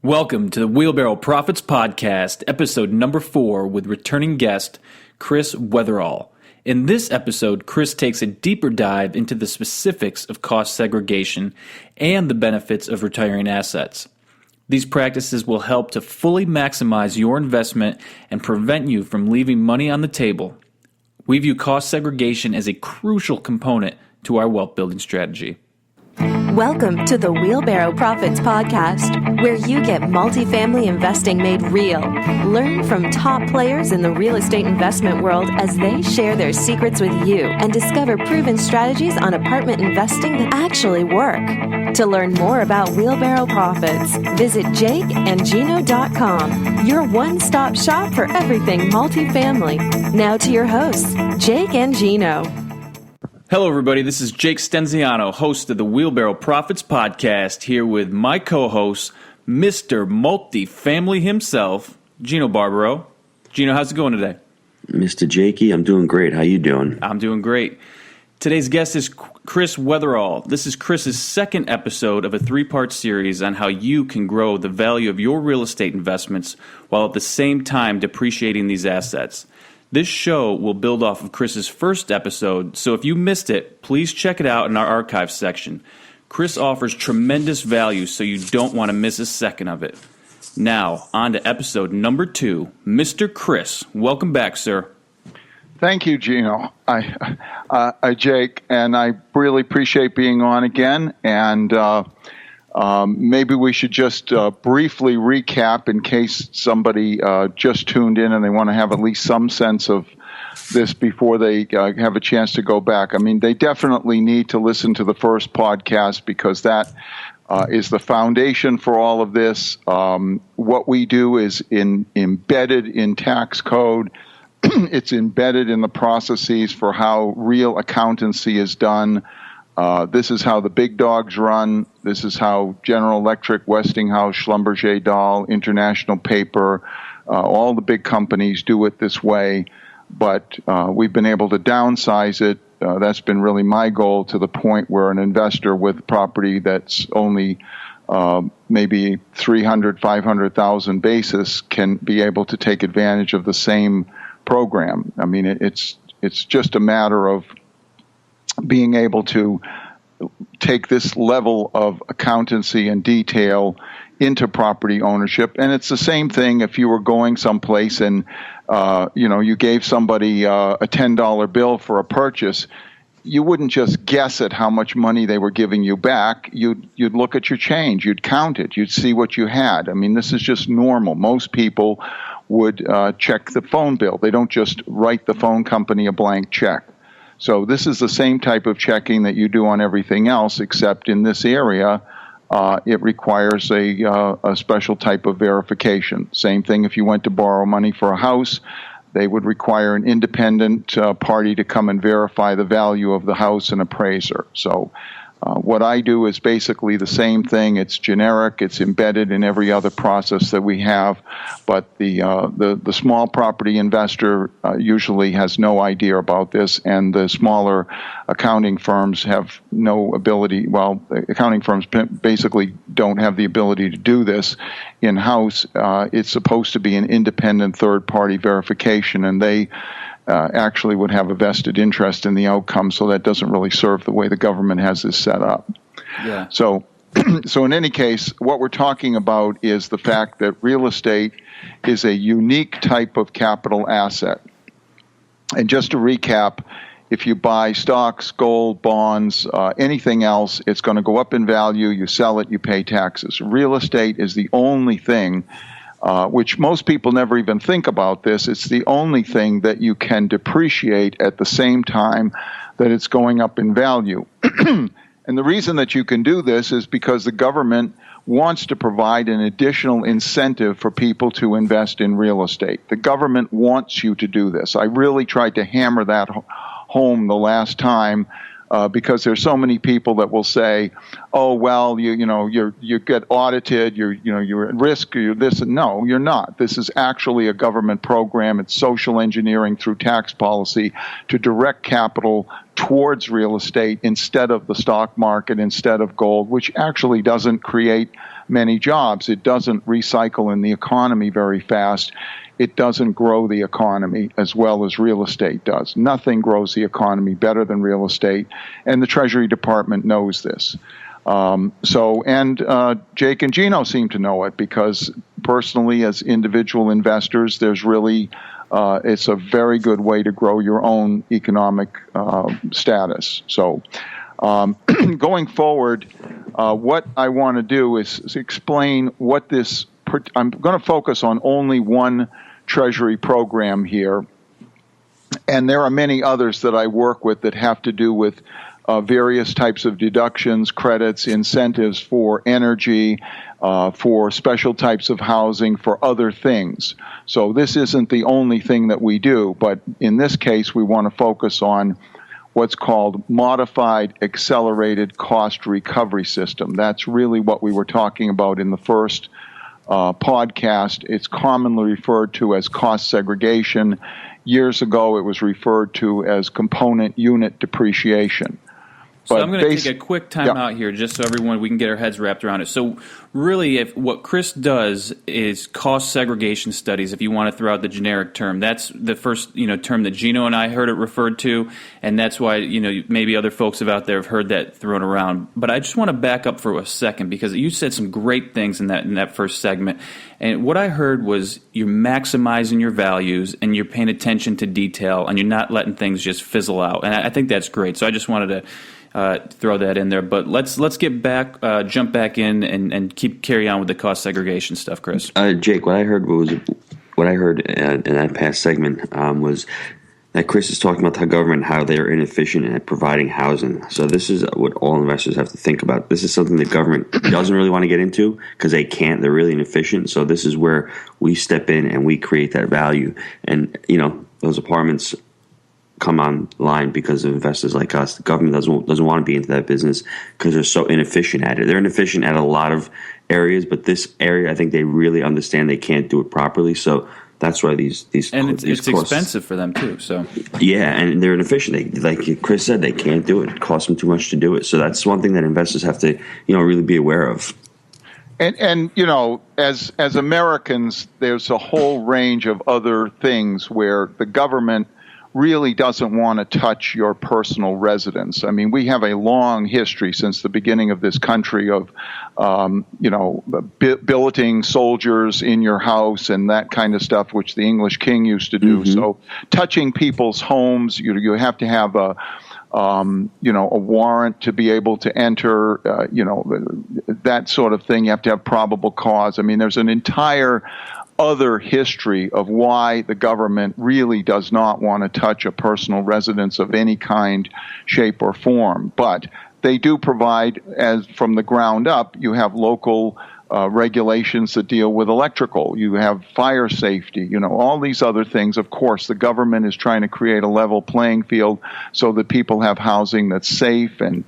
Welcome to the Wheelbarrow Profits Podcast, episode number 4, with returning guest Chris Wetherall. In this episode, Chris takes a deeper dive into the specifics of cost segregation and the benefits of retiring assets. These practices will help to fully maximize your investment and prevent you from leaving money on the table. We view cost segregation as a crucial component to our wealth building strategy. Welcome to the Wheelbarrow Profits Podcast, where you get multifamily investing made real. Learn from top players in the real estate investment world as they share their secrets with you and discover proven strategies on apartment investing that actually work. To learn more about Wheelbarrow Profits, visit jakeandgino.com, your one-stop shop for everything multifamily. Now to your hosts, Jake and Gino. Hello, everybody. This is Jake Stenziano, host of the Wheelbarrow Profits Podcast, here with my co-host, Mr. Multifamily himself, Gino Barbaro. Gino, how's it going today? Mr. Jakey, I'm doing great. How you doing? I'm doing great. Today's guest is Chris Wetherall. This is Chris's second episode of a 3-part series on how you can grow the value of your real estate investments while at the same time depreciating these assets. This show will build off of Chris's first episode, so if you missed it, please check it out in our archives section. Chris offers tremendous value, so you don't want to miss a second of it. Now, on to episode number 2. Mr. Chris, welcome back, sir. Thank you, Gino. Jake, and I really appreciate being on again, and maybe we should just briefly recap in case somebody just tuned in and they want to have at least some sense of this before they have a chance to go back. I mean, they definitely need to listen to the first podcast because that is the foundation for all of this. What we do is embedded in tax code. It's embedded in the processes for how real accountancy is done. This is how the big dogs run. This is how General Electric, Westinghouse, Schlumberger, Dahl, International Paper, all the big companies do it this way. But we've been able to downsize it. That's been really my goal, to the point where an investor with property that's only maybe 300, 500,000 basis can be able to take advantage of the same program. I mean, it's just a matter of being able to take this level of accountancy and detail into property ownership. And it's the same thing if you were going someplace and, you gave somebody a $10 bill for a purchase. You wouldn't just guess at how much money they were giving you back. You'd look at your change. You'd count it. You'd see what you had. I mean, this is just normal. Most people would check the phone bill. They don't just write the phone company a blank check. So this is the same type of checking that you do on everything else, except in this area, it requires a special type of verification. Same thing if you went to borrow money for a house, they would require an independent party to come and verify the value of the house, an appraiser. So what I do is basically the same thing. It's generic. It's embedded in every other process that we have. But the small property investor usually has no idea about this, and the smaller accounting firms have no ability. Well, accounting firms basically don't have the ability to do this in-house. It's supposed to be an independent third-party verification, and they actually would have a vested interest in the outcome, so that doesn't really serve the way the government has this set up. Yeah. So in any case, what we're talking about is the fact that real estate is a unique type of capital asset. And just to recap, if you buy stocks, gold, bonds, anything else, it's going to go up in value. You sell it, you pay taxes. Real estate is the only thing which most people never even think about this. It's the only thing that you can depreciate at the same time that it's going up in value. And the reason that you can do this is because the government wants to provide an additional incentive for people to invest in real estate. The government wants you to do this. I really tried to hammer that home the last time. Because there's so many people that will say, "Oh, well, you get audited, you're at risk, you're this." No, you're not. This is actually a government program. It's social engineering through tax policy to direct capital towards real estate instead of the stock market, instead of gold, which actually doesn't create many jobs. It doesn't recycle in the economy very fast. It doesn't grow the economy as well as real estate does. Nothing grows the economy better than real estate, and the Treasury Department knows this. Jake and Gino seem to know it, because personally, as individual investors, there's really it's a very good way to grow your own economic status. So going forward, what I want to do is explain what this. I'm going to focus on only one Treasury program here, and there are many others that I work with that have to do with various types of deductions, credits, incentives for energy, for special types of housing, for other things. So this isn't the only thing that we do, but in this case, we want to focus on what's called modified accelerated cost recovery system. That's really what we were talking about in the first podcast. It's commonly referred to as cost segregation. Years ago, it was referred to as component unit depreciation. So I'm going to take a quick time out here just so we can get our heads wrapped around it. So really, what Chris does is cost segregation studies, if you want to throw out the generic term. That's the first term that Gino and I heard it referred to, and that's why maybe other folks out there have heard that thrown around. But I just want to back up for a second, because you said some great things in that first segment. And what I heard was you're maximizing your values, and you're paying attention to detail, and you're not letting things just fizzle out. And I think that's great. So I just wanted to throw that in there, but let's jump back in and carry on with the cost segregation stuff, Chris. Jake, what I heard in that past segment was that Chris is talking about the government, how they're inefficient at providing housing. So this is what all investors have to think about. This is something the government doesn't really want to get into because they can't. They're really inefficient. So this is where we step in and we create that value. And those apartments come online because of investors like us. The government doesn't want to be into that business because they're so inefficient at it. They're inefficient at a lot of areas, but this area, I think they really understand they can't do it properly. So that's why these and it's costs, expensive for them too. So yeah, and they're inefficient. Like Chris said, they can't do it. It costs them too much to do it. So that's one thing that investors have to really be aware of. And as Americans, there's a whole range of other things where the government really doesn't want to touch your personal residence. I mean, we have a long history since the beginning of this country of, billeting soldiers in your house and that kind of stuff, which the English king used to do. Mm-hmm. So touching people's homes, you have to have a warrant to be able to enter, that sort of thing. You have to have probable cause. I mean, there's an entire other history of why the government really does not want to touch a personal residence of any kind, shape, or form. But they do provide, as from the ground up, you have local regulations that deal with electrical. You have fire safety, all these other things. Of course, the government is trying to create a level playing field so that people have housing that's safe and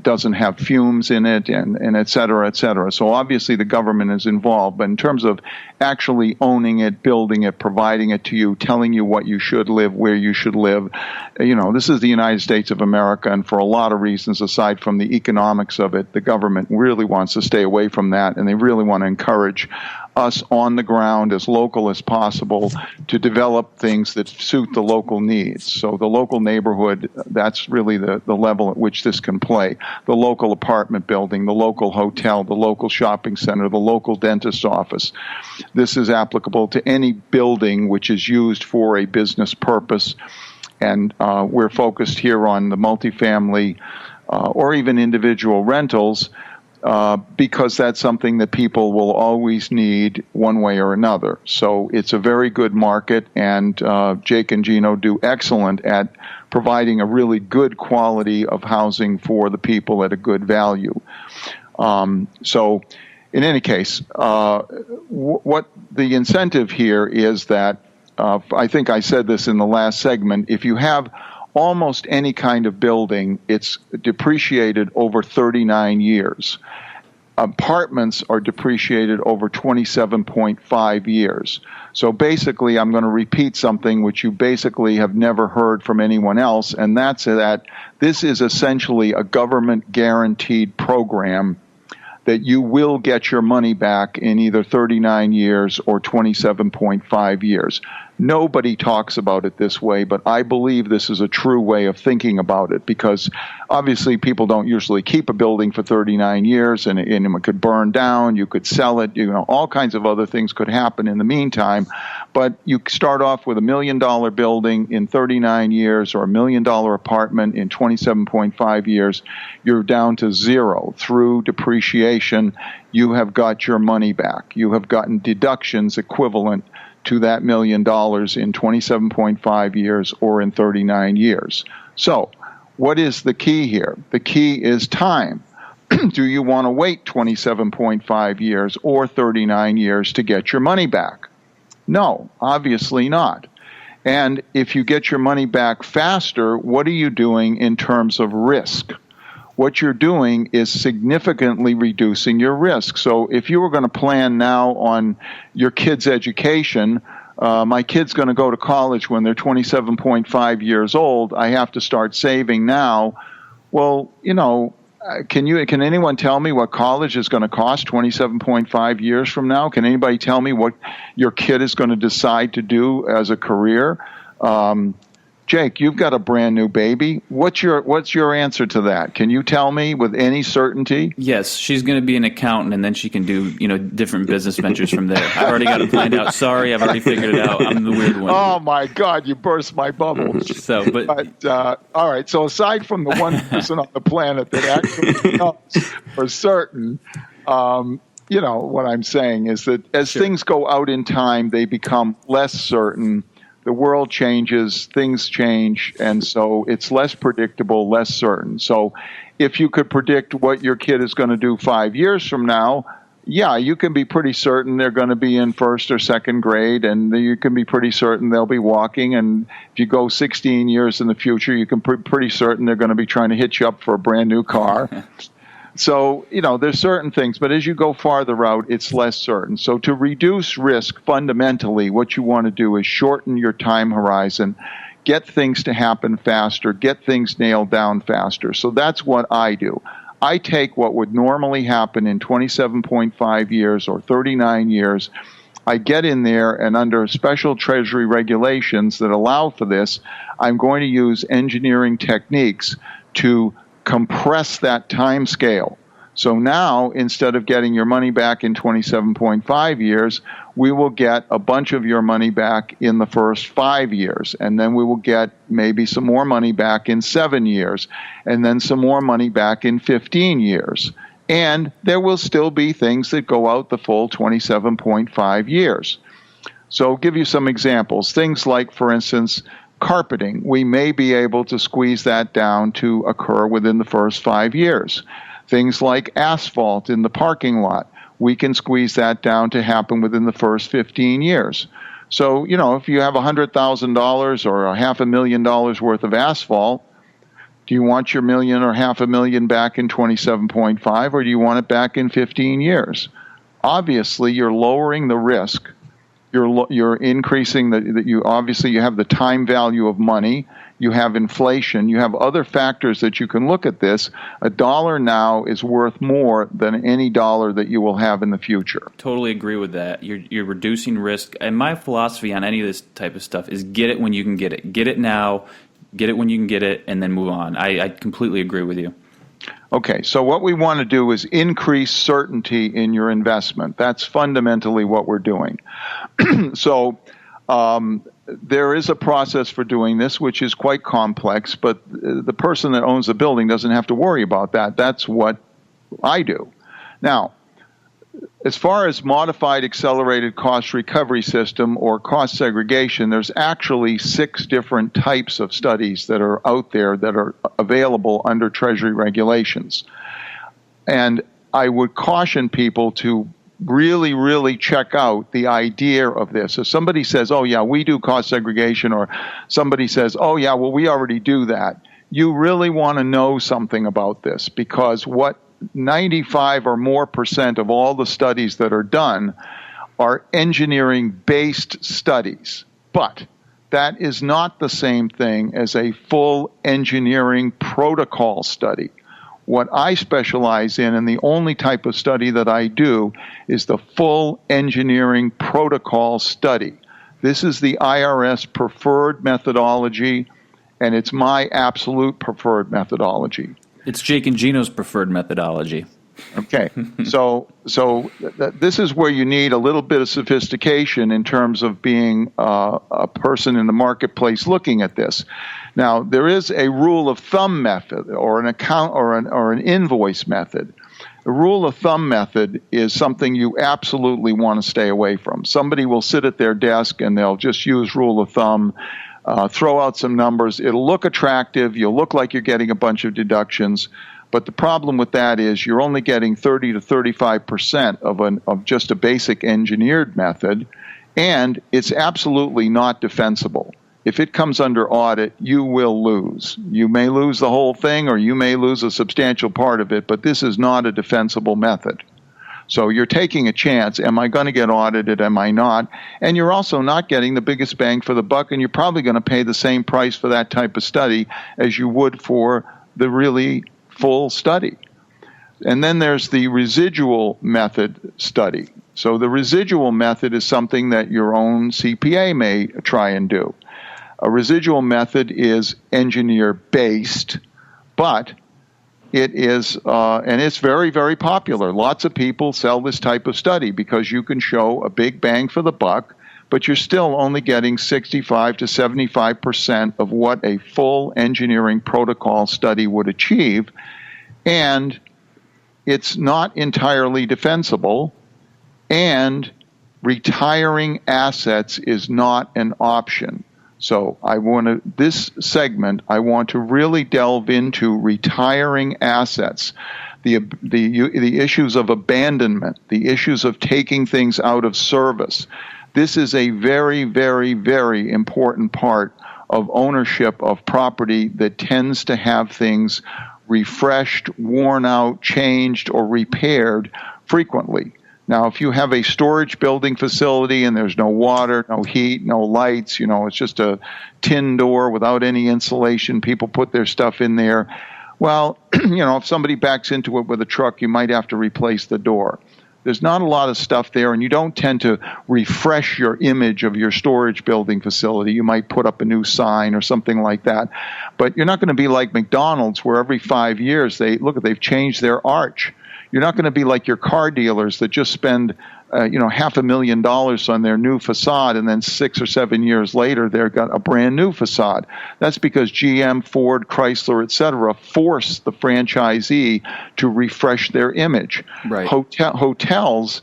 doesn't have fumes in it, and et cetera, et cetera. So obviously the government is involved. But in terms of actually owning it, building it, providing it to you, telling you what you should live, where you should live, this is the United States of America, and for a lot of reasons, aside from the economics of it, the government really wants to stay away from that, and they really want to encourage us on the ground, as local as possible, to develop things that suit the local needs. So the local neighborhood, that's really the level at which this can play. The local apartment building, the local hotel, the local shopping center, the local dentist's office. This is applicable to any building which is used for a business purpose. And we're focused here on the multifamily or even individual rentals, because that's something that people will always need one way or another. So it's a very good market, and Jake and Gino do excellent at providing a really good quality of housing for the people at a good value. So in any case, what the incentive here is that, I think I said this in the last segment, if you have almost any kind of building, it's depreciated over 39 years. Apartments are depreciated over 27.5 years. So basically, I'm going to repeat something which you basically have never heard from anyone else, and that's that this is essentially a government-guaranteed program that you will get your money back in either 39 years or 27.5 years. Nobody talks about it this way, but I believe this is a true way of thinking about it, because obviously people don't usually keep a building for 39 years, and it could burn down, you could sell it, all kinds of other things could happen in the meantime. But you start off with $1 million building in 39 years or $1 million apartment in 27.5 years, you're down to zero. Through depreciation, you have got your money back. You have gotten deductions equivalent to that $1 million in 27.5 years or in 39 years. So, what is the key here? The key is time. Do you want to wait 27.5 years or 39 years to get your money back? No, obviously not. And if you get your money back faster, what are you doing in terms of risk? What you're doing is significantly reducing your risk. So if you were going to plan now on your kid's education, my kid's going to go to college when they're 27.5 years old, I have to start saving now. Well, can anyone tell me what college is going to cost 27.5 years from now? Can anybody tell me what your kid is going to decide to do as a career? Jake, you've got a brand new baby. What's your answer to that? Can you tell me with any certainty? Yes, she's going to be an accountant, and then she can do different business ventures from there. I've already got it planned out. Sorry, I've already figured it out. I'm the weird one. Oh my God, you burst my bubble. But all right. So aside from the one person on the planet that actually knows for certain, what I'm saying is that as things go out in time, they become less certain. The world changes, things change, and so it's less predictable, less certain. So if you could predict what your kid is going to do 5 years from now, yeah, you can be pretty certain they're going to be in first or second grade, and you can be pretty certain they'll be walking. And if you go 16 years in the future, you can be pretty certain they're going to be trying to hitch you up for a brand new car. So, there's certain things, but as you go farther out, it's less certain. So to reduce risk, fundamentally, what you want to do is shorten your time horizon, get things to happen faster, get things nailed down faster. So that's what I do. I take what would normally happen in 27.5 years or 39 years, I get in there, and under special Treasury regulations that allow for this, I'm going to use engineering techniques to compress that time scale. So now, instead of getting your money back in 27.5 years, we will get a bunch of your money back in the first 5 years. And then we will get maybe some more money back in 7 years. And then some more money back in 15 years. And there will still be things that go out the full 27.5 years. So I'll give you some examples. Things like, for instance, carpeting. We may be able to squeeze that down to occur within the first 5 years. Things like asphalt in the parking lot, we can squeeze that down to happen within the first 15 years. So, if you have $100,000 or $500,000 worth of asphalt, do you want your million or $500,000 back in 27.5, or do you want it back in 15 years? Obviously, you're lowering the risk. You're increasing you have the time value of money, you have inflation, you have other factors that you can look at this. $1 now is worth more than any dollar that you will have in the future. Totally agree with that. You're reducing risk, and my philosophy on any of this type of stuff is get it when you can get it. Get it now, get it when you can get it, and then move on. I completely agree with you. Okay, so what we want to do is increase certainty in your investment. That's fundamentally what we're doing. So there is a process for doing this, which is quite complex, but the person that owns the building doesn't have to worry about that. That's what I do. Now, as far as modified accelerated cost recovery system or cost segregation, there's actually 6 different types of studies that are out there that are available under Treasury regulations. And I would caution people to really, really check out the idea of this. If somebody says, oh, yeah, we do cost segregation, or somebody says, oh, yeah, well, we already do that, you really want to know something about this, because what 95 or more % of all the studies that are done are engineering-based studies. But that is not the same thing as a full engineering protocol study. what I specialize in, and the only type of study that I do, is the full engineering protocol study. This is the IRS preferred methodology, and it's my absolute preferred methodology. It's Jake and Gino's preferred methodology. Okay, so this is where you need a little bit of sophistication in terms of being a person in the marketplace looking at this. Now, there is a rule of thumb method, or an account, or an invoice method. The rule of thumb method is something you absolutely want to stay away from. Somebody will sit at their desk and they'll just use rule of thumb, throw out some numbers. It'll look attractive. You'll look like you're getting a bunch of deductions. But the problem with that is you're only getting 30 to 35% of just a basic engineered method, and it's absolutely not defensible. If it comes under audit, you will lose. You may lose the whole thing, or you may lose a substantial part of it, but this is not a defensible method. So you're taking a chance. Am I going to get audited? Am I not? And you're also not getting the biggest bang for the buck, and you're probably going to pay the same price for that type of study as you would for the really full study. And then there's the residual method study. So the residual method is something that your own CPA may try and do. A residual method is engineer-based, but it is, and it's very, very popular. Lots of people sell this type of study because you can show a big bang for the buck, but you're still only getting 65 to 75% of what a full engineering protocol study would achieve, and it's not entirely defensible, and retiring assets is not an option. So this segment, I want to really delve into retiring assets, the issues of abandonment, the issues of taking things out of service. This is a very, very, very important part of ownership of property that tends to have things refreshed, worn out, changed, or repaired frequently. Now, if you have a storage building facility and there's no water, no heat, no lights, it's just a tin door without any insulation, people put their stuff in there. Well, if somebody backs into it with a truck, you might have to replace the door. There's not a lot of stuff there, and you don't tend to refresh your image of your storage building facility. You might put up a new sign or something like that. But you're not going to be like McDonald's, where every 5 years they've changed their arch. You're not going to be like your car dealers that just spend $500,000 on their new facade, and then 6 or 7 years later they've got a brand new facade. That's because GM, Ford, Chrysler, etc. force the franchisee to refresh their image. Right. Hotels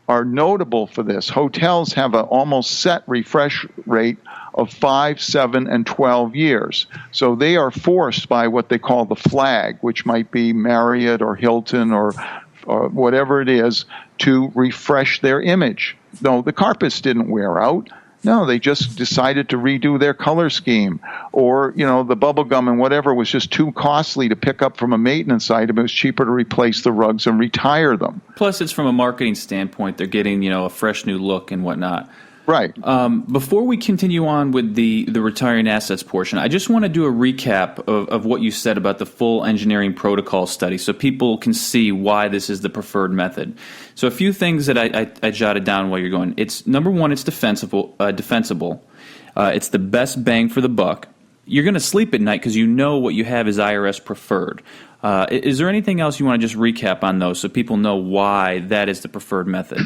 are notable for this. Hotels have an almost set refresh rate of 5, 7, and 12 years. So they are forced by what they call the flag, which might be Marriott or Hilton or whatever it is, to refresh their image. No, the carpets didn't wear out. No, they just decided to redo their color scheme. Or, the bubble gum and whatever was just too costly to pick up from a maintenance item. It was cheaper to replace the rugs and retire them. Plus, it's from a marketing standpoint. They're getting, a fresh new look and whatnot. Right. Before we continue on with the retiring assets portion, I just want to do a recap of what you said about the full engineering protocol study so people can see why this is the preferred method. So a few things that I jotted down while you're going. It's number one, it's defensible. It's the best bang for the buck. You're going to sleep at night because you know what you have is IRS preferred. Is there anything else you want to just recap on those so people know why that is the preferred method?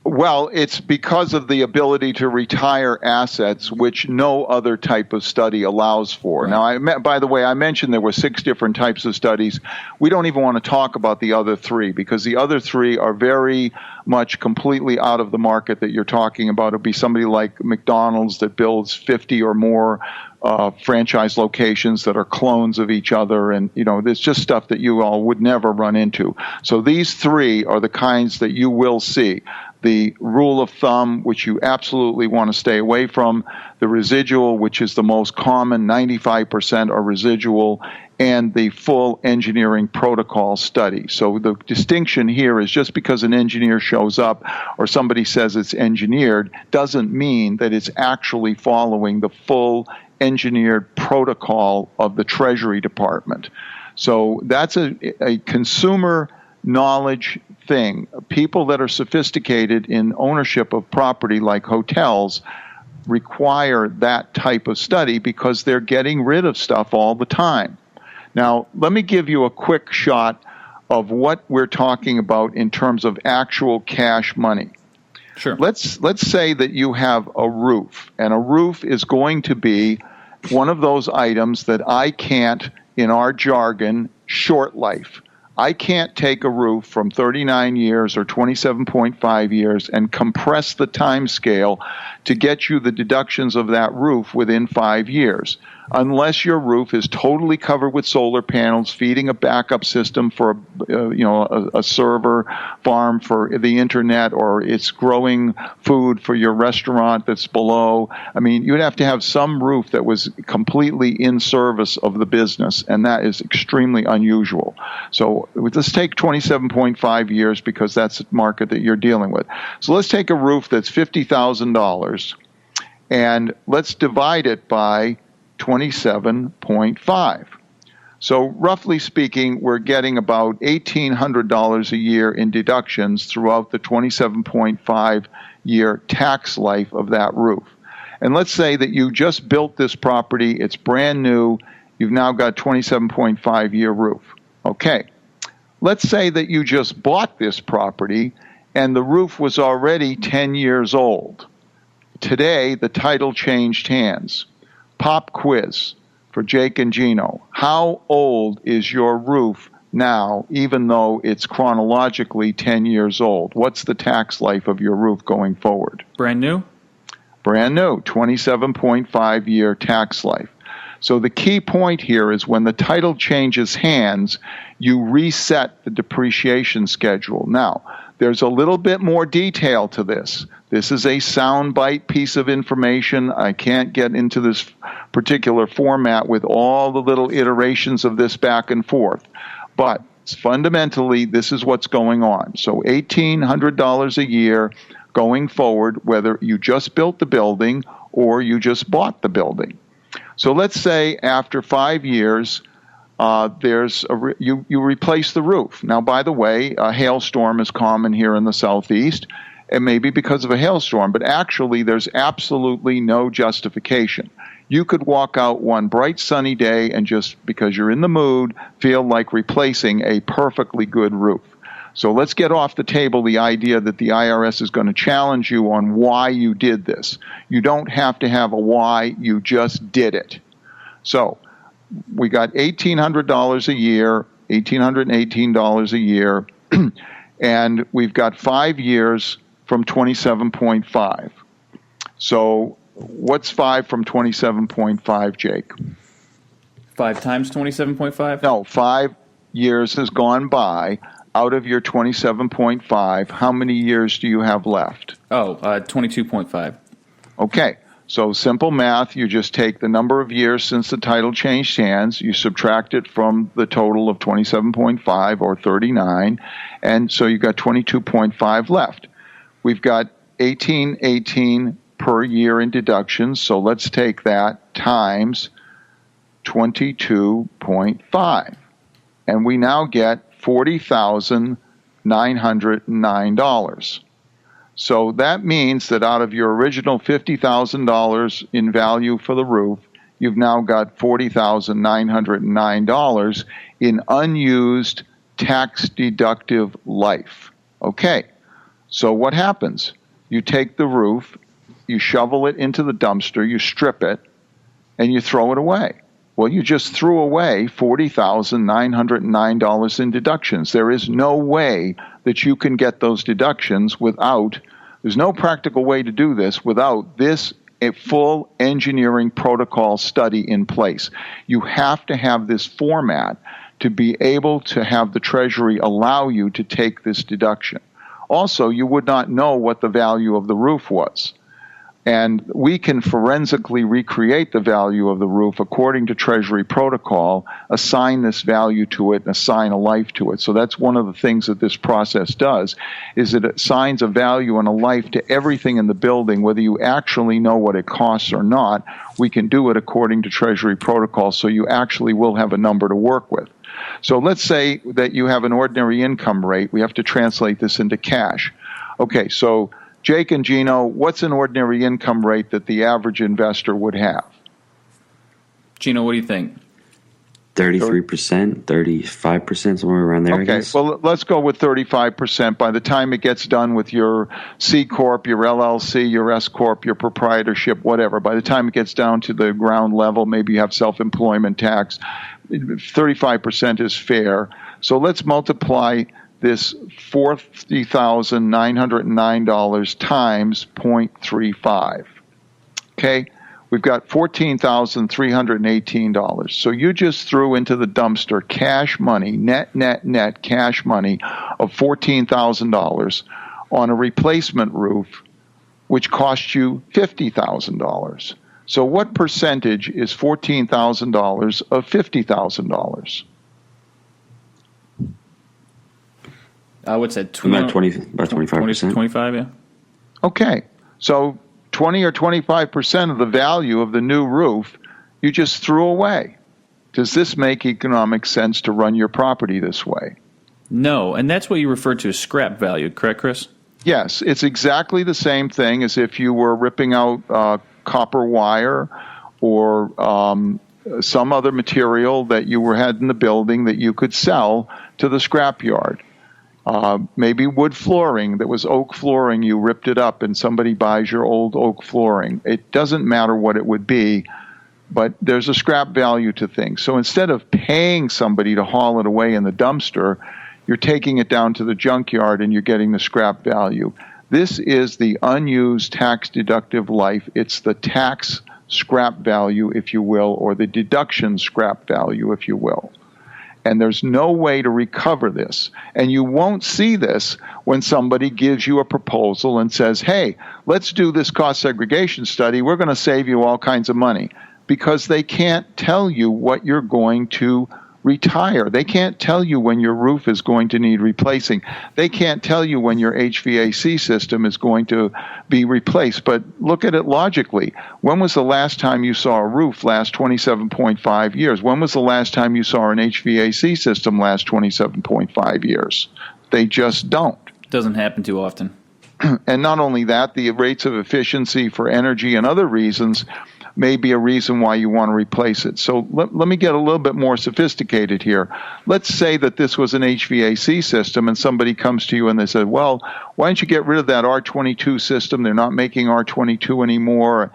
Well, it's because of the ability to retire assets, which no other type of study allows for. Right. Now, by the way, I mentioned there were 6 different types of studies. We don't even want to talk about the other 3 because the other 3 are very much completely out of the market that you're talking about. It'll be somebody like McDonald's that builds 50 or more franchise locations that are clones of each other, and there's just stuff that you all would never run into. So these 3 are the kinds that you will see. The rule of thumb, which you absolutely want to stay away from, the residual, which is the most common, 95% are residual, and the full engineering protocol study. So the distinction here is just because an engineer shows up or somebody says it's engineered doesn't mean that it's actually following the full engineered protocol of the Treasury Department. So that's a consumer knowledge thing. People that are sophisticated in ownership of property like hotels require that type of study because they're getting rid of stuff all the time. Now, let me give you a quick shot of what we're talking about in terms of actual cash money. Sure. Let's say that you have a roof, and a roof is going to be one of those items that I can't, in our jargon, short life. I can't take a roof from 39 years or 27.5 years and compress the time scale to get you the deductions of that roof within 5 years, unless your roof is totally covered with solar panels, feeding a backup system for a server farm for the internet, or it's growing food for your restaurant that's below. I mean, you'd have to have some roof that was completely in service of the business, and that is extremely unusual. So let's take 27.5 years because that's the market that you're dealing with. So let's take a roof that's $50,000 and let's divide it by 27.5. So roughly speaking, we're getting about $1,800 a year in deductions throughout the 27.5 year tax life of that roof. And let's say that you just built this property, it's brand new, you've now got 27.5 year roof. Okay. Let's say that you just bought this property and the roof was already 10 years old. Today, the title changed hands. Pop quiz for Jake and Gino. How old is your roof now, even though it's chronologically 10 years old? What's the tax life of your roof going forward? Brand new? Brand new, 27.5 year tax life. So the key point here is when the title changes hands, you reset the depreciation schedule. Now, there's a little bit more detail to this. This is a soundbite piece of information. I can't get into this particular format with all the little iterations of this back and forth. But fundamentally, this is what's going on. So $1,800 a year going forward, whether you just built the building or you just bought the building. So let's say after 5 years, you replace the roof. Now, by the way, a hailstorm is common here in the Southeast. It may be because of a hailstorm, but actually there's absolutely no justification. You could walk out one bright sunny day and just because you're in the mood, feel like replacing a perfectly good roof. So let's get off the table the idea that the IRS is going to challenge you on why you did this. You don't have to have a why, you just did it. So we got $1,800 a year, $1,818 a year, and we've got 5 years from 27.5. So what's 5 from 27.5, Jake? 5 times 27.5? No, 5 years has gone by. Out of your 27.5, how many years do you have left? 22.5. Okay, so simple math, you just take the number of years since the title changed hands, you subtract it from the total of 27.5 or 39, and so you got 22.5 left. We've got 1818 per year in deductions, so let's take that times 22.5. And we now get $40,909. So that means that out of your original $50,000 in value for the roof, you've now got $40,909 in unused tax deductive life. Okay, so what happens? You take the roof, you shovel it into the dumpster, you strip it, and you throw it away. Well, you just threw away $40,909 in deductions. There is no way that you can get those deductions there's no practical way to do this without this full engineering protocol study in place. You have to have this format to be able to have the Treasury allow you to take this deduction. Also, you would not know what the value of the roof was. And we can forensically recreate the value of the roof according to Treasury protocol, assign this value to it, and assign a life to it. So that's one of the things that this process does, is it assigns a value and a life to everything in the building, whether you actually know what it costs or not. We can do it according to Treasury protocol, so you actually will have a number to work with. So let's say that you have an ordinary income rate. We have to translate this into cash. Okay, so Jake and Gino, what's an ordinary income rate that the average investor would have? Gino, what do you think? 33%, 35%, somewhere around there, I Okay, guess. well, let's go with 35%. By the time it gets done with your C Corp, your LLC, your S Corp, your proprietorship, whatever, by the time it gets down to the ground level, maybe you have self-employment tax, 35% is fair. So let's multiply this $40,909 times 0.35. Okay? We've got $14,318. So you just threw into the dumpster cash money, net cash money of $14,000 on a replacement roof, which cost you $50,000. So what percentage is $14,000 of $50,000? I would say About 25%. 25, yeah. Okay, so 20 or 25% of the value of the new roof you just threw away. Does this make economic sense to run your property this way? No, and that's what you refer to as scrap value, correct, Chris? Yes, it's exactly the same thing as if you were ripping out copper wire or some other material that you had in the building that you could sell to the scrap yard. Maybe wood flooring that was oak flooring, you ripped it up and somebody buys your old oak flooring. It doesn't matter what it would be, but there's a scrap value to things. So instead of paying somebody to haul it away in the dumpster, you're taking it down to the junkyard and you're getting the scrap value. This is the unused tax deductive life. It's the tax scrap value, if you will, or the deduction scrap value, if you will. And there's no way to recover this. And you won't see this when somebody gives you a proposal and says, hey, let's do this cost segregation study. We're going to save you all kinds of money. Because they can't tell you what you're going to retire. They can't tell you when your roof is going to need replacing. They can't tell you when your HVAC system is going to be replaced. But look at it logically. When was the last time you saw a roof last 27.5 years? When was the last time you saw an HVAC system last 27.5 years? They just don't. Doesn't happen too often. And not only that, the rates of efficiency for energy and other reasons may be a reason why you want to replace it. So let me get a little bit more sophisticated here. Let's say that this was an HVAC system and somebody comes to you and they said, well, why don't you get rid of that R22 system? They're not making R22 anymore.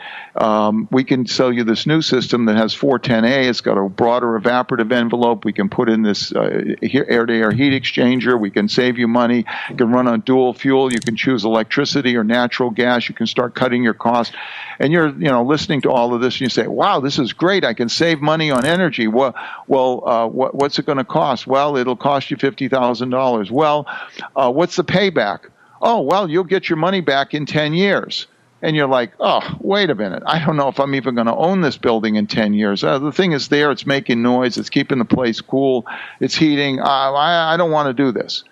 We can sell you this new system that has 410A. It's got a broader evaporative envelope. We can put in this air-to-air heat exchanger. We can save you money. You can run on dual fuel. You can choose electricity or natural gas. You can start cutting your costs. And you're listening to all of this and you say, wow, this is great. I can save money on energy. What's it going to cost? Well, it'll cost you $50,000. Well, what's the payback? Oh, well, you'll get your money back in 10 years. And you're like, oh, wait a minute. I don't know if I'm even going to own this building in 10 years. The thing is there. It's making noise. It's keeping the place cool. It's heating. I don't want to do this.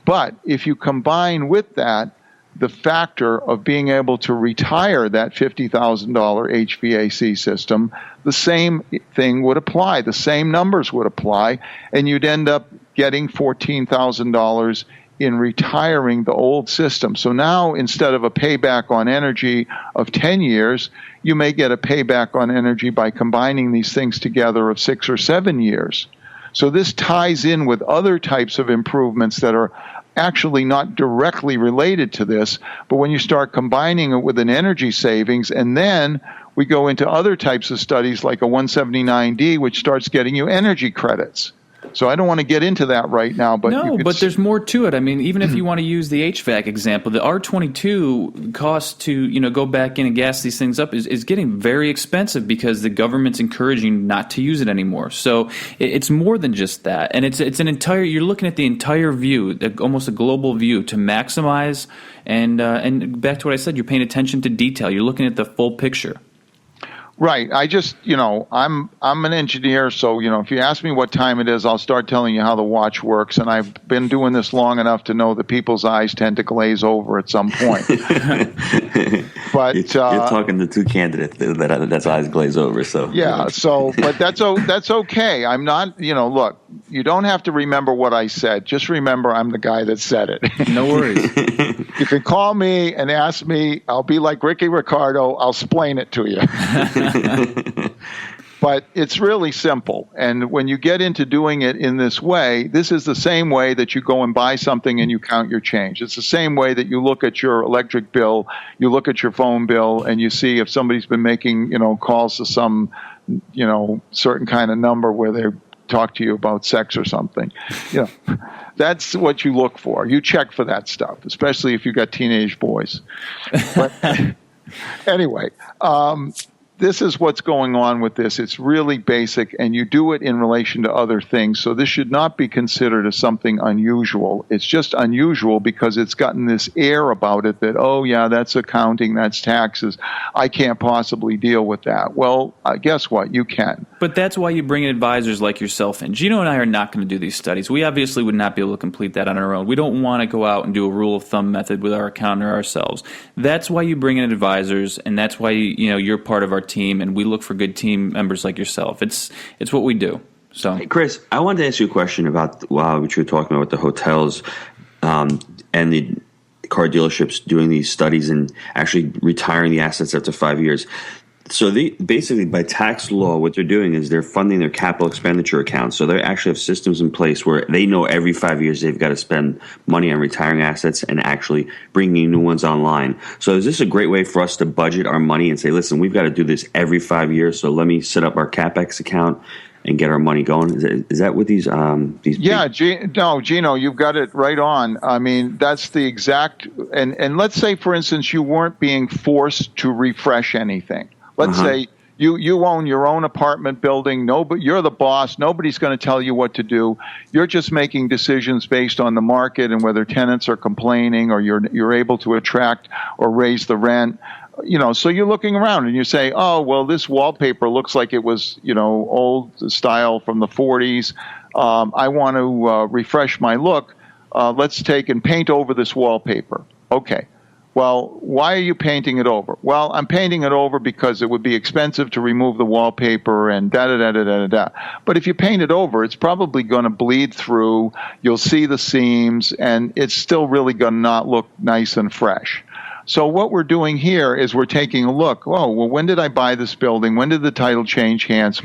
But if you combine with that the factor of being able to retire that $50,000 HVAC system, the same thing would apply. The same numbers would apply. And you'd end up getting $14,000 in retiring the old system. So now instead of a payback on energy of 10 years, you may get a payback on energy by combining these things together of 6 or 7 years. So this ties in with other types of improvements that are actually not directly related to this, but when you start combining it with an energy savings, and then we go into other types of studies like a 179D, which starts getting you energy credits. So I don't want to get into that right now, but but there's more to it. I mean, even if you want to use the HVAC example, the R22 cost to go back in and gas these things up is getting very expensive because the government's encouraging not to use it anymore. So it's more than just that, and it's an entire. You're looking at the entire view, almost a global view, to maximize and back to what I said. You're paying attention to detail. You're looking at the full picture. Right. I just, I'm an engineer, so, if you ask me what time it is, I'll start telling you how the watch works. And I've been doing this long enough to know that people's eyes tend to glaze over at some point. But you're talking to two candidates that's eyes glaze over. So yeah. So, but that's okay. I'm not. Look, you don't have to remember what I said. Just remember I'm the guy that said it. No worries. You can call me and ask me. I'll be like Ricky Ricardo. I'll explain it to you. But it's really simple. And when you get into doing it in this way, this is the same way that you go and buy something and you count your change. It's the same way that you look at your electric bill, you look at your phone bill, and you see if somebody's been making, calls to some, certain kind of number where they talk to you about sex or something. That's what you look for. You check for that stuff, especially if you've got teenage boys. But anyway, this is what's going on with this. It's really basic, and you do it in relation to other things. So this should not be considered as something unusual. It's just unusual because it's gotten this air about it that, oh, yeah, that's accounting, that's taxes. I can't possibly deal with that. Well, guess what? You can. But that's why you bring in advisors like yourself in. Gino and I are not going to do these studies. We obviously would not be able to complete that on our own. We don't want to go out and do a rule of thumb method with our accountant or ourselves. That's why you bring in advisors, and that's why you're part of our team, and we look for good team members like yourself. It's what we do. So, hey, Chris, I wanted to ask you a question about what you were talking about with the hotels and the car dealerships doing these studies and actually retiring the assets after 5 years. So basically, by tax law, what they're doing is they're funding their capital expenditure accounts. So they actually have systems in place where they know every 5 years they've got to spend money on retiring assets and actually bringing new ones online. So is this a great way for us to budget our money and say, listen, we've got to do this every 5 years, so let me set up our CapEx account and get our money going? Is that what these Yeah, Gino, you've got it right on. I mean, that's the exact – and let's say, for instance, you weren't being forced to refresh anything. Let's say you own your own apartment building. You're the boss. Nobody's going to tell you what to do. You're just making decisions based on the market and whether tenants are complaining or you're able to attract or raise the rent. So you're looking around and you say, oh, well, this wallpaper looks like it was, old style from the 40s. I want to refresh my look. Let's take and paint over this wallpaper. Okay. Well, why are you painting it over? Well, I'm painting it over because it would be expensive to remove the wallpaper and da-da-da-da-da-da. But if you paint it over, it's probably going to bleed through. You'll see the seams, and it's still really going to not look nice and fresh. So what we're doing here is we're taking a look. Oh, well, when did I buy this building? When did the title change hands?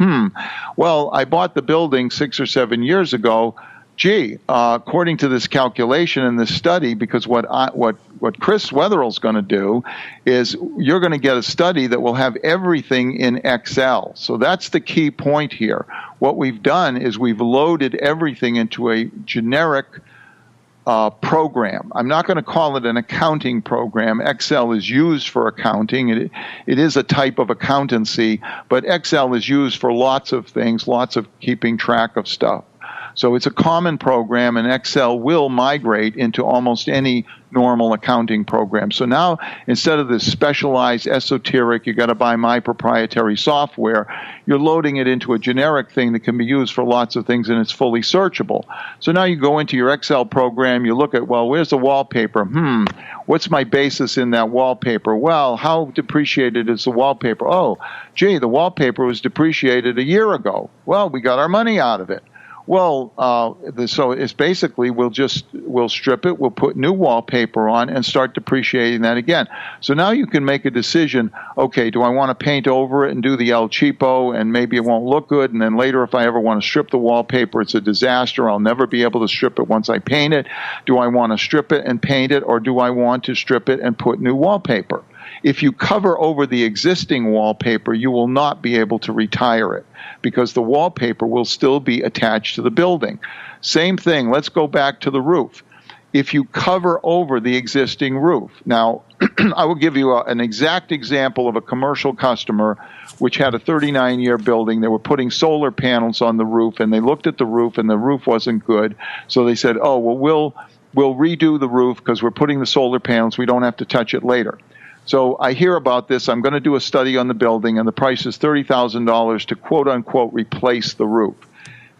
Well, I bought the building 6 or 7 years ago. Gee, according to this calculation and this study, because what Chris Wetherall's going to do is you're going to get a study that will have everything in Excel. So that's the key point here. What we've done is we've loaded everything into a generic program. I'm not going to call it an accounting program. Excel is used for accounting. It is a type of accountancy, but Excel is used for lots of things, lots of keeping track of stuff. So it's a common program, and Excel will migrate into almost any normal accounting program. So now, instead of this specialized, esoteric, you got to buy my proprietary software, you're loading it into a generic thing that can be used for lots of things, and it's fully searchable. So now you go into your Excel program, you look at, well, where's the wallpaper? What's my basis in that wallpaper? Well, how depreciated is the wallpaper? Oh, gee, the wallpaper was depreciated a year ago. Well, we got our money out of it. Well, so it's basically we'll strip it, we'll put new wallpaper on and start depreciating that again. So now you can make a decision, okay, do I want to paint over it and do the El Cheapo and maybe it won't look good, and then later if I ever want to strip the wallpaper, it's a disaster. I'll never be able to strip it once I paint it. Do I want to strip it and paint it, or do I want to strip it and put new wallpaper? If you cover over the existing wallpaper, you will not be able to retire it because the wallpaper will still be attached to the building. Same thing, let's go back to the roof. If you cover over the existing roof, now I will give you an exact example of a commercial customer which had a 39-year building. They were putting solar panels on the roof, and they looked at the roof, and the roof wasn't good. So they said, oh, well, we'll redo the roof because we're putting the solar panels. We don't have to touch it later. So I hear about this. I'm going to do a study on the building, and the price is $30,000 to quote-unquote replace the roof.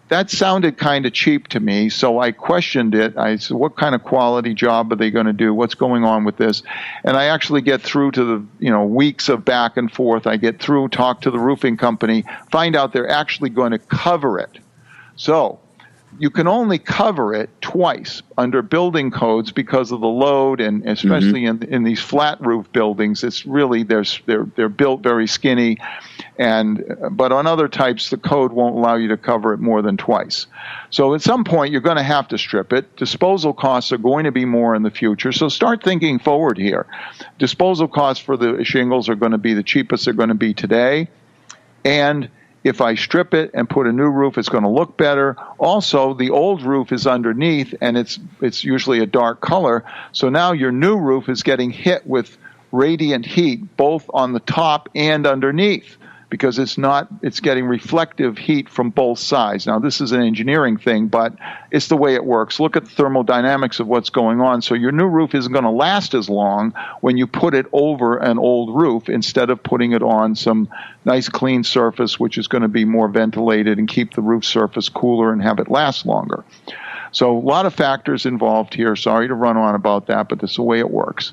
That sounded kind of cheap to me, so I questioned it. I said, what kind of quality job are they going to do? What's going on with this? And I actually get through to the weeks of back and forth. I get through, talk to the roofing company, find out they're actually going to cover it. So you can only cover it twice under building codes because of the load, and especially in these flat roof buildings, it's really they're built very skinny, but on other types the code won't allow you to cover it more than twice. So at some point you're going to have to strip it. Disposal costs are going to be more in the future, so start thinking forward here. Disposal costs for the shingles are going to be the cheapest they're going to be today, and if I strip it and put a new roof, it's going to look better. Also, the old roof is underneath, and it's usually a dark color. So now your new roof is getting hit with radiant heat, both on the top and underneath, because it's getting reflective heat from both sides. Now, this is an engineering thing, but it's the way it works. Look at the thermodynamics of what's going on. So your new roof isn't going to last as long when you put it over an old roof instead of putting it on some nice clean surface, which is going to be more ventilated and keep the roof surface cooler and have it last longer. So a lot of factors involved here. Sorry to run on about that, but this is the way it works.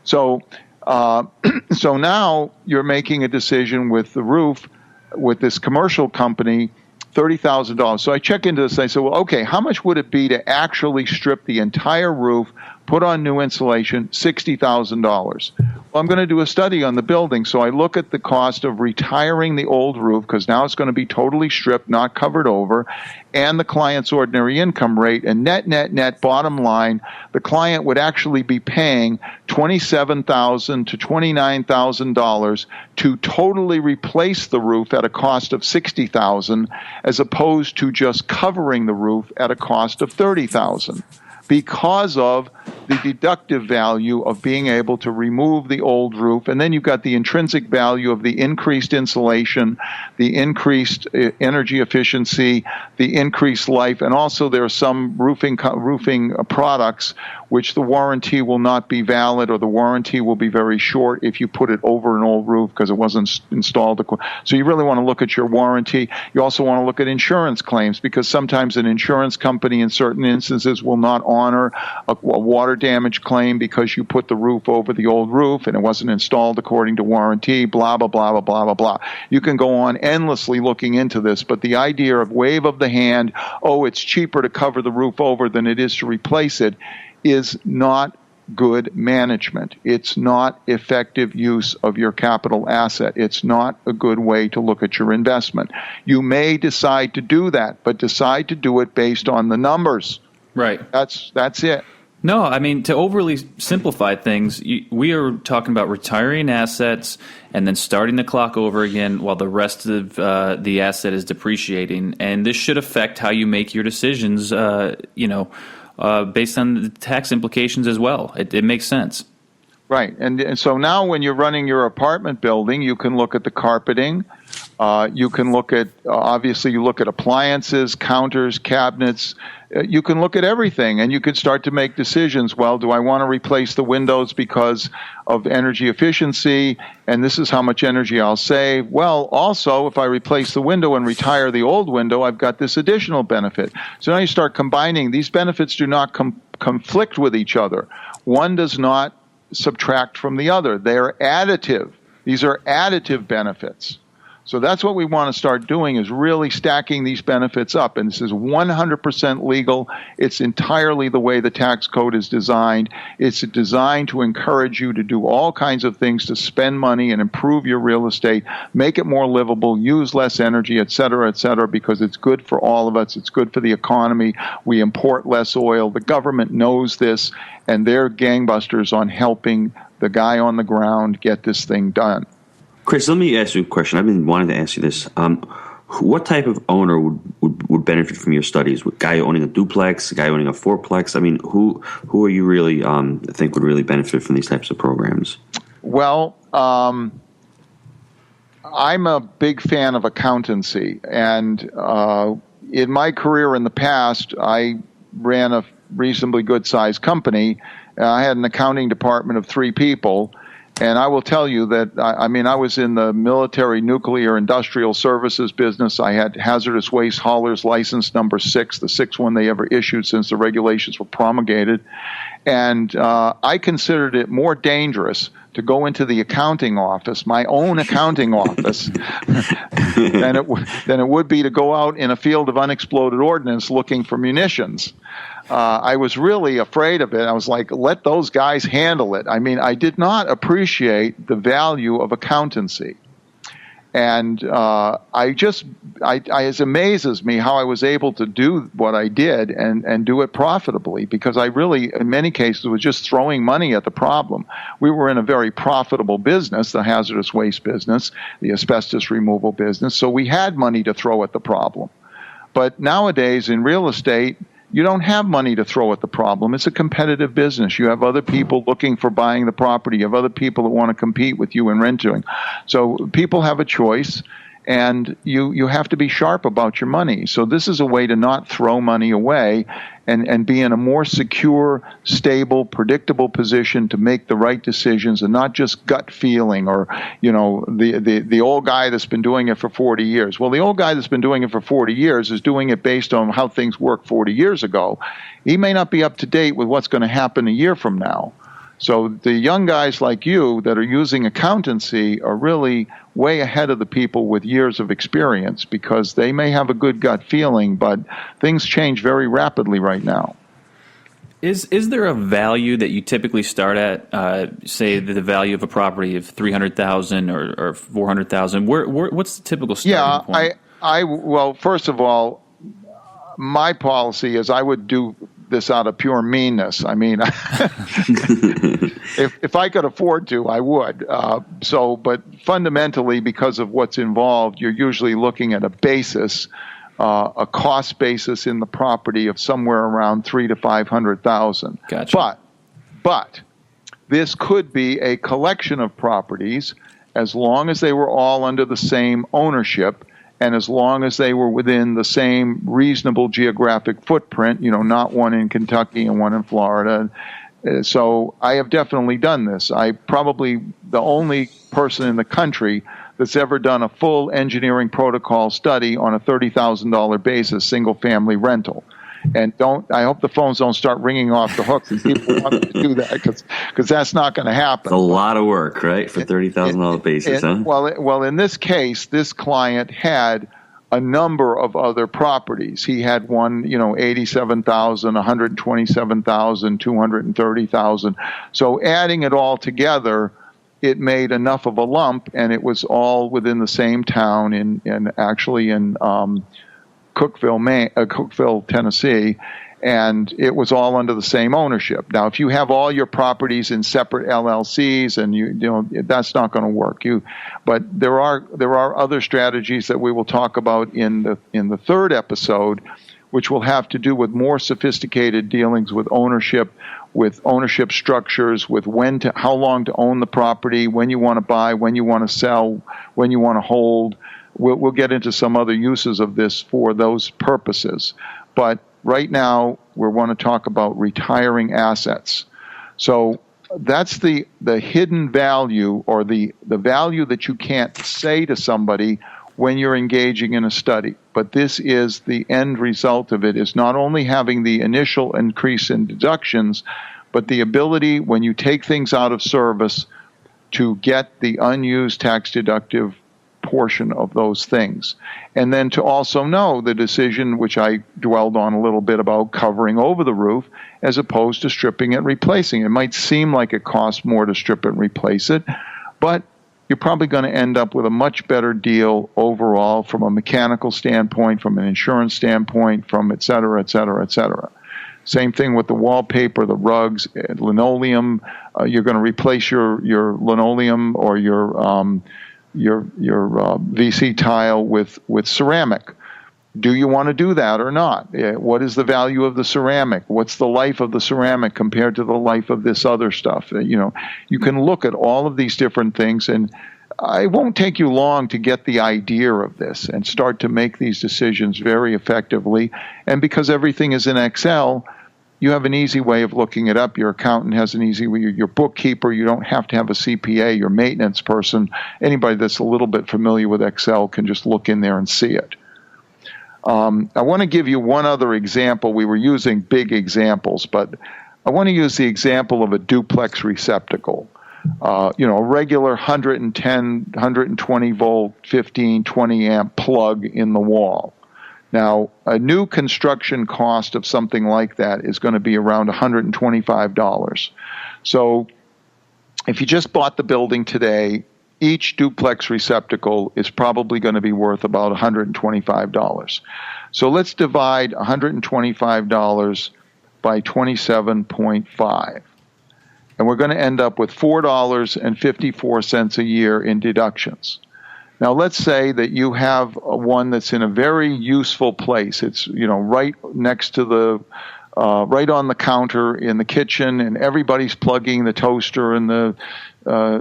So now you're making a decision with the roof, with this commercial company, $30,000. So I check into this and I say, well, okay, how much would it be to actually strip the entire roof, put on new insulation? $60,000. Well, I'm going to do a study on the building. So I look at the cost of retiring the old roof, because now it's going to be totally stripped, not covered over, and the client's ordinary income rate. And net, bottom line, the client would actually be paying $27,000 to $29,000 to totally replace the roof at a cost of $60,000, as opposed to just covering the roof at a cost of $30,000. Because of the deductive value of being able to remove the old roof. And then you've got the intrinsic value of the increased insulation, the increased energy efficiency, the increased life, and also there are some roofing products which the warranty will not be valid, or the warranty will be very short if you put it over an old roof because it wasn't installed. So you really want to look at your warranty. You also want to look at insurance claims, because sometimes an insurance company in certain instances will not honor a water damage claim because you put the roof over the old roof and it wasn't installed according to warranty, blah, blah, blah, blah, blah, blah, blah. You can go on endlessly looking into this, but the idea of wave of the hand, oh, it's cheaper to cover the roof over than it is to replace it, is not good management. It's not effective use of your capital asset. It's not a good way to look at your investment. You may decide to do that, but decide to do it based on the numbers. Right. That's it. No, I mean, to overly simplify things, we are talking about retiring assets and then starting the clock over again while the rest of the asset is depreciating. And this should affect how you make your decisions, based on the tax implications as well. It makes sense. Right. And so now when you're running your apartment building, you can look at the carpeting. You can look at, obviously, you look at appliances, counters, cabinets. You can look at everything, and you can start to make decisions. Well, do I want to replace the windows because of energy efficiency, and this is how much energy I'll save? Well, also, if I replace the window and retire the old window, I've got this additional benefit. So now you start combining. These benefits do not conflict with each other. One does not subtract from the other. They are additive. These are additive benefits. So that's what we want to start doing, is really stacking these benefits up. And this is 100% legal. It's entirely the way the tax code is designed. It's designed to encourage you to do all kinds of things to spend money and improve your real estate, make it more livable, use less energy, et cetera, because it's good for all of us. It's good for the economy. We import less oil. The government knows this, and they're gangbusters on helping the guy on the ground get this thing done. Chris, let me ask you a question. I've been wanting to ask you this. What type of owner would benefit from your studies? A guy owning a duplex, a guy owning a fourplex? I mean, who are you really think would really benefit from these types of programs? Well, I'm a big fan of accountancy, and in my career in the past, I ran a reasonably good-sized company. I had an accounting department of 3 people. And I will tell you that, I was in the military nuclear industrial services business. I had hazardous waste haulers license number 6, the 6th one they ever issued since the regulations were promulgated. And I considered it more dangerous to go into the accounting office, my own accounting office, than it would be to go out in a field of unexploded ordnance looking for munitions. I was really afraid of it. I was like, let those guys handle it. I mean, I did not appreciate the value of accountancy. And it amazes me how I was able to do what I did and do it profitably, because I really, in many cases, was just throwing money at the problem. We were in a very profitable business, the hazardous waste business, the asbestos removal business, so we had money to throw at the problem. But nowadays in real estate, you don't have money to throw at the problem. It's a competitive business. You have other people looking for buying the property. You have other people that want to compete with you in renting. So people have a choice, and you have to be sharp about your money. So this is a way to not throw money away and be in a more secure, stable, predictable position to make the right decisions, and not just gut feeling or, the old guy that's been doing it for 40 years. Well, the old guy that's been doing it for 40 years is doing it based on how things worked 40 years ago. He may not be up to date with what's going to happen a year from now. So the young guys like you that are using accountancy are really way ahead of the people with years of experience, because they may have a good gut feeling, but things change very rapidly right now. Is there a value that you typically start at, say the value of a property of $300,000 or $400,000? What's the typical starting point? Well, first of all, my policy is I would do this out of pure meanness. I mean, if I could afford to, I would. But fundamentally, because of what's involved, you're usually looking at a basis, a cost basis in the property of somewhere around $300,000 to $500,000. Gotcha. But this could be a collection of properties, as long as they were all under the same ownership, and as long as they were within the same reasonable geographic footprint, not one in Kentucky and one in Florida. So I have definitely done this. I'm probably the only person in the country that's ever done a full engineering protocol study on a $30,000 basis, single-family rental. And I hope the phones don't start ringing off the hook and people want to do that, because that's not going to happen. It's a lot of work, right, for $30,000 basis, huh? Well, in this case, this client had a number of other properties. He had one, $87,000, $127,000, $230,000. So adding it all together, it made enough of a lump, and it was all within the same town in Cookeville, Tennessee, and it was all under the same ownership. Now, if you have all your properties in separate LLCs, and that's not going to work. But there are other strategies that we will talk about in the third episode, which will have to do with more sophisticated dealings with ownership structures, with how long to own the property, when you want to buy, when you want to sell, when you want to hold. We'll get into some other uses of this for those purposes. But right now, we want to talk about retiring assets. So that's the hidden value, or the value that you can't say to somebody when you're engaging in a study. But this is the end result of it, is not only having the initial increase in deductions, but the ability, when you take things out of service, to get the unused tax deductive portion of those things. And then to also know the decision, which I dwelled on a little bit, about covering over the roof as opposed to stripping it and replacing it. It might seem like it costs more to strip it and replace it, but you're probably going to end up with a much better deal overall from a mechanical standpoint, from an insurance standpoint, from et cetera, et cetera, et cetera. Same thing with the wallpaper, the rugs, linoleum. You're going to replace your linoleum or your VC tile with ceramic. Do you want to do that or not? What is the value of the ceramic? What's the life of the ceramic compared to the life of this other stuff? You can look at all of these different things, and it won't take you long to get the idea of this and start to make these decisions very effectively. And because everything is in Excel, you have an easy way of looking it up. Your accountant has an easy way. Your bookkeeper, you don't have to have a CPA. Your maintenance person, anybody that's a little bit familiar with Excel can just look in there and see it. I want to give you one other example. We were using big examples, but I want to use the example of a duplex receptacle. a regular 110, 120 volt, 15, 20 amp plug in the wall. Now, a new construction cost of something like that is going to be around $125. So if you just bought the building today, each duplex receptacle is probably going to be worth about $125. So let's divide $125 by 27.5. And we're going to end up with $4.54 a year in deductions. Now, let's say that you have one that's in a very useful place. It's, right next to the, right on the counter in the kitchen, and everybody's plugging the toaster and the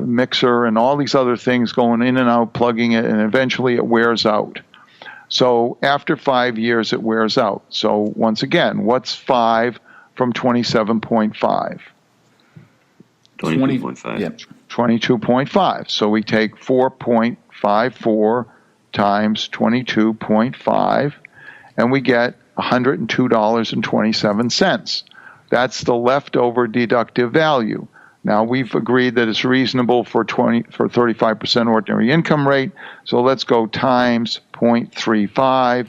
mixer and all these other things going in and out, plugging it, and eventually it wears out. So after 5 years, it wears out. So once again, what's 5 from 27.5? 22.5. Yep. 22.5. So we take 4.54 times 22.5, and we get $102.27. That's the leftover deductive value. Now, we've agreed that it's reasonable for 35% ordinary income rate, so let's go times 0.35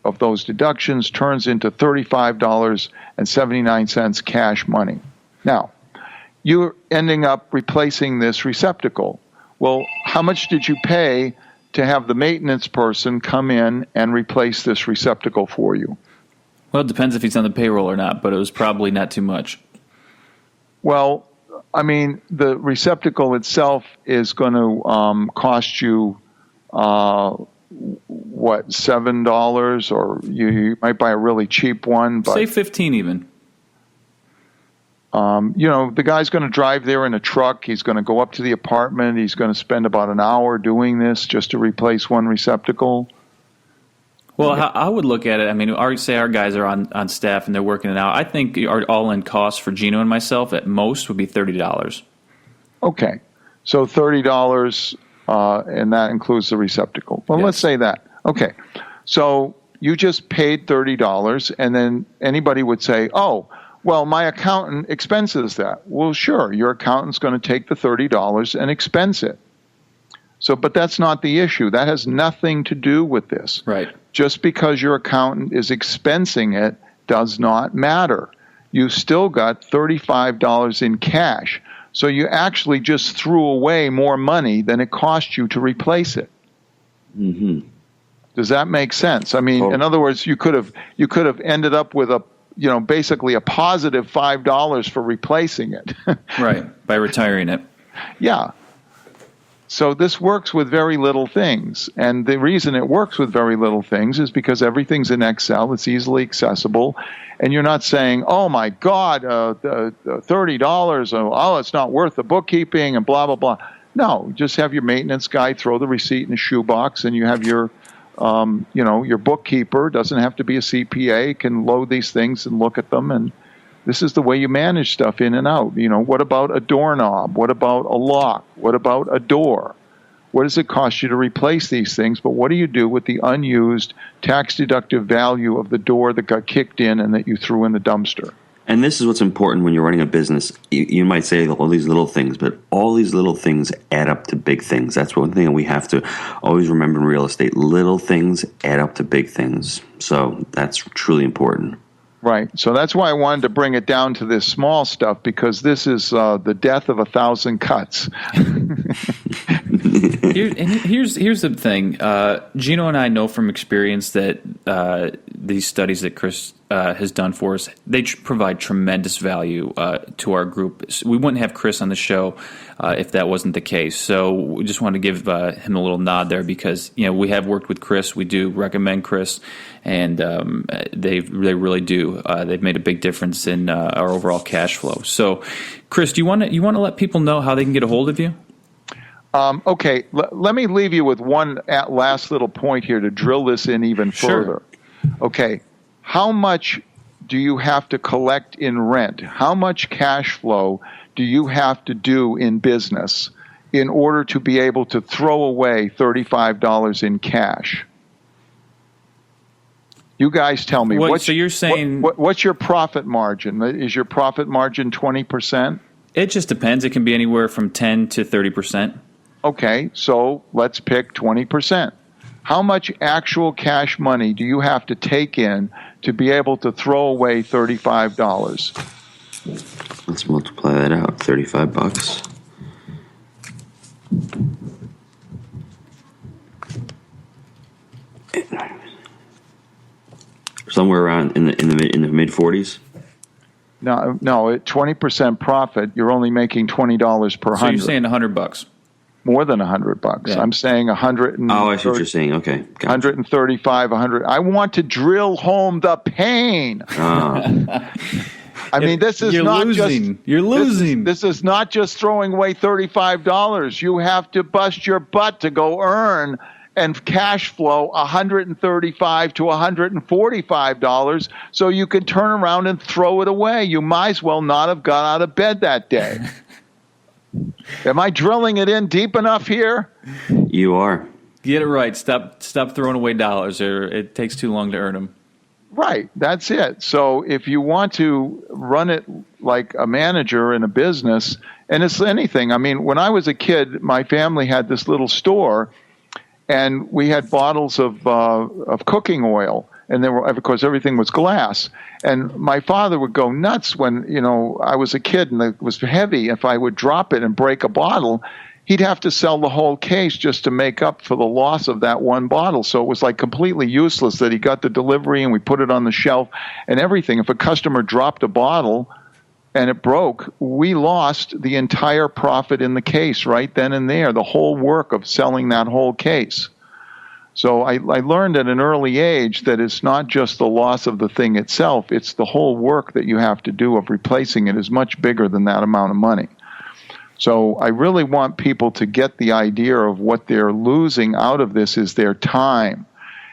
of those deductions turns into $35.79 cash money. Now, you're ending up replacing this receptacle. Well, how much did you pay to have the maintenance person come in and replace this receptacle for you? Well, it depends if he's on the payroll or not, but it was probably not too much. Well, I mean, the receptacle itself is going to cost you, $7? Or you might buy a really cheap one. But, say 15 even. the guy's going to drive there in a truck. He's going to go up to the apartment. He's going to spend about an hour doing this just to replace one receptacle. Well, I would look at it. I mean, our guys are on staff and they're working it out. I think our all-in cost for Gino and myself at most would be $30. Okay, so $30, and that includes the receptacle. Well, Yes. Let's say that. Okay, so you just paid $30, and then anybody would say, "Oh, well, my accountant expenses that." Well, sure, your accountant's going to take the $30 and expense it. So, but that's not the issue. That has nothing to do with this. Right. Just because your accountant is expensing it does not matter. You still got $35 in cash. So you actually just threw away more money than it cost you to replace it. Mm-hmm. Does that make sense? I mean, in other words, you could have ended up with basically a positive $5 for replacing it. Right, by retiring it. Yeah. So this works with very little things. And the reason it works with very little things is because everything's in Excel. It's easily accessible. And you're not saying, oh, my God, $30, oh, it's not worth the bookkeeping and blah, blah, blah. No, just have your maintenance guy throw the receipt in a shoebox, and you have your bookkeeper, doesn't have to be a CPA, can load these things and look at them. And this is the way you manage stuff in and out. What about a doorknob? What about a lock? What about a door? What does it cost you to replace these things? But what do you do with the unused tax-deductive value of the door that got kicked in and that you threw in the dumpster? And this is what's important when you're running a business. You might say all these little things, but all these little things add up to big things. That's one thing we have to always remember in real estate. Little things add up to big things. So that's truly important. Right. So that's why I wanted to bring it down to this small stuff, because this is the death of 1,000 cuts. Here's the thing. Gino and I know from experience that these studies that Chris has done for us, they provide tremendous value to our group. We wouldn't have Chris on the show if that wasn't the case. So we just want to give him a little nod there, because we have worked with Chris. We do recommend Chris, and they really do. They've made a big difference in our overall cash flow. So, Chris, do you want to let people know how they can get a hold of you? Okay, let me leave you with one last little point here to drill this in even further. Sure. Okay, how much do you have to collect in rent? How much cash flow do you have to do in business in order to be able to throw away $35 in cash? You guys tell me. So you're saying... What's your profit margin? Is your profit margin 20%? It just depends. It can be anywhere from 10 to 30%. Okay, so let's pick 20%. How much actual cash money do you have to take in to be able to throw away $35? Let's multiply that out. $35. Somewhere around in the mid 40s. No, at 20% profit, you're only making $20 per 100. So you're saying $100? More than $100. Yeah. I'm saying 100. Oh, I see what you're saying. Okay, gotcha. 135, 100. I want to drill home the pain. I mean, this is not losing. just You're losing. This is not just throwing away $35. You have to bust your butt to go earn and cash flow $135 to $145 so you can turn around and throw it away. You might as well not have got out of bed that day. Am I drilling it in deep enough here? You are. Get it right. Stop throwing away dollars, or it takes too long to earn them. Right. That's it. So if you want to run it like a manager in a business, and it's anything. I mean, when I was a kid, my family had this little store, and we had bottles of cooking oil, and there were, of course, everything was glass. And my father would go nuts when, I was a kid and it was heavy. If I would drop it and break a bottle, he'd have to sell the whole case just to make up for the loss of that one bottle. So it was like completely useless that he got the delivery and we put it on the shelf and everything. If a customer dropped a bottle and it broke, we lost the entire profit in the case right then and there, the whole work of selling that whole case. So I learned at an early age that it's not just the loss of the thing itself, it's the whole work that you have to do of replacing it is much bigger than that amount of money. So I really want people to get the idea of what they're losing out of this is their time.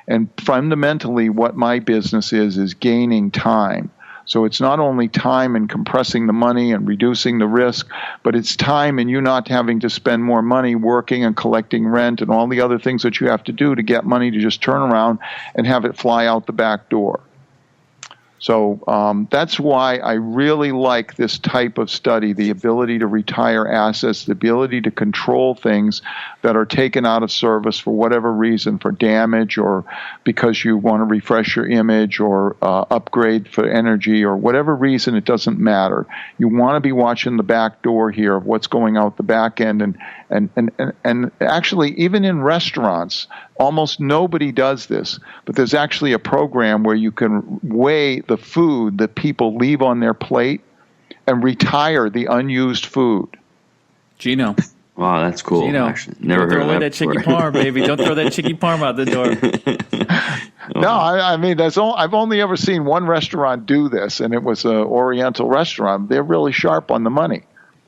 And fundamentally what my business is gaining time. So it's not only time in compressing the money and reducing the risk, but it's time in you not having to spend more money working and collecting rent and all the other things that you have to do to get money to just turn around and have it fly out the back door. So that's why I really like this type of study, the ability to retire assets, the ability to control things that are taken out of service for whatever reason, for damage or because you want to refresh your image or upgrade for energy or whatever reason, it doesn't matter. You want to be watching the back door here of what's going out the back end. And actually, even in restaurants, almost nobody does this, but there's actually a program where you can weigh the food that people leave on their plate and retire the unused food. Gino. Wow, that's cool. Gino, actually, never don't heard throw of away that chicken before. parm, baby. Don't throw that chicken parm out the door. No, I mean, I've only ever seen one restaurant do this, and it was an Oriental restaurant. They're really sharp on the money,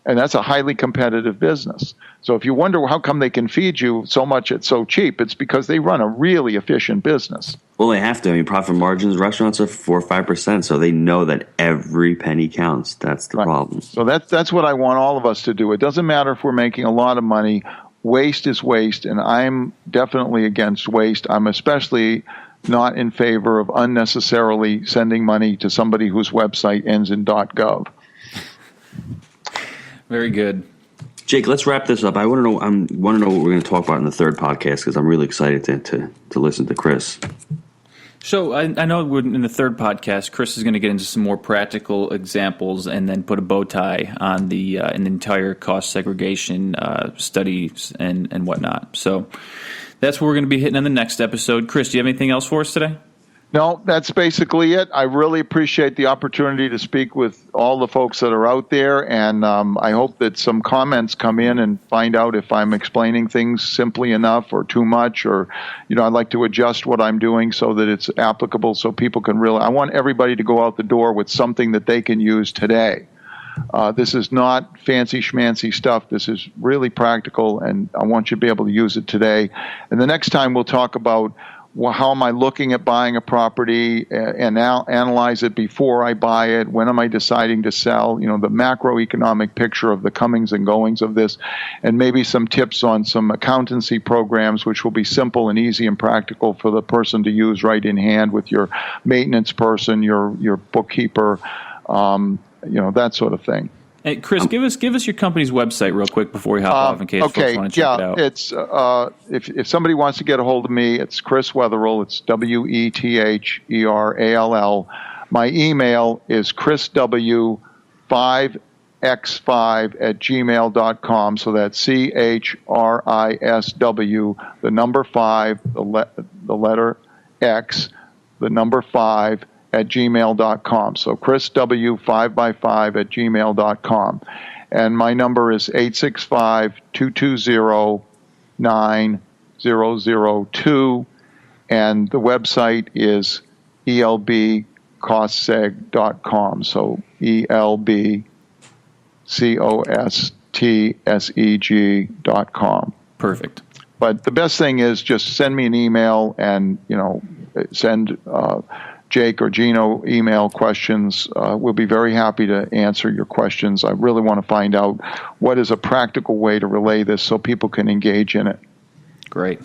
and that's a highly competitive business. So if you wonder how come they can feed you so much at so cheap, it's because they run a really efficient business. Well, they have to. I mean, profit margins, restaurants are 4 or 5%, so they know that every penny counts. That's the problem. So that's what I want all of us to do. It doesn't matter if we're making a lot of money. Waste is waste, and I'm definitely against waste. I'm especially not in favor of unnecessarily sending money to somebody whose website ends in .gov. Very good. Jake, let's wrap this up. I want to know what we're going to talk about in the third podcast because I'm really excited to listen to Chris. So I know in the third podcast, Chris is going to get into some more practical examples and then put a bow tie on the entire cost segregation studies and whatnot. So that's what we're going to be hitting in the next episode. Chris, do you have anything else for us today? No, that's basically it. I really appreciate the opportunity to speak with all the folks that are out there, and I hope that some comments come in and find out if I'm explaining things simply enough or too much, or, I'd like to adjust what I'm doing so that it's applicable so people can really, I want everybody to go out the door with something that they can use today. This is not fancy schmancy stuff. This is really practical, and I want you to be able to use it today. And the next time we'll talk about how am I looking at buying a property and now analyze it before I buy it? When am I deciding to sell? The macroeconomic picture of the comings and goings of this, and maybe some tips on some accountancy programs, which will be simple and easy and practical for the person to use right in hand with your maintenance person, your bookkeeper, that sort of thing. Hey, Chris, give us your company's website real quick before we hop off in case folks want to check it out. It's if somebody wants to get a hold of me, it's Chris Wetherall. It's WETHERALL. My email is chrisw5x5@gmail.com. So that's CHRISW, the number 5, the letter X, the number 5 at gmail.com. So chrisw5x5@gmail.com. And my number is 865-220-9002. And the website is elbcostseg.com. So elbcostseg.com. Perfect. But the best thing is just send me an email and, send Jake or Gino email questions. We'll be very happy to answer your questions. I really want to find out what is a practical way to relay this so people can engage in it. Great.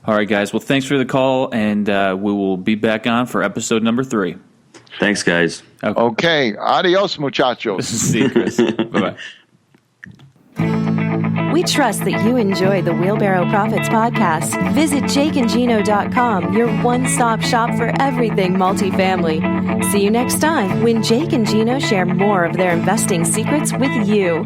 All right, guys. Well, thanks for the call, and we will be back on for episode number 3. Thanks, guys. Okay. Adios, muchachos. See you, Chris. Bye-bye. We trust that you enjoyed the Wheelbarrow Profits podcast. Visit jakeandgino.com, your one-stop shop for everything multifamily. See you next time when Jake and Gino share more of their investing secrets with you.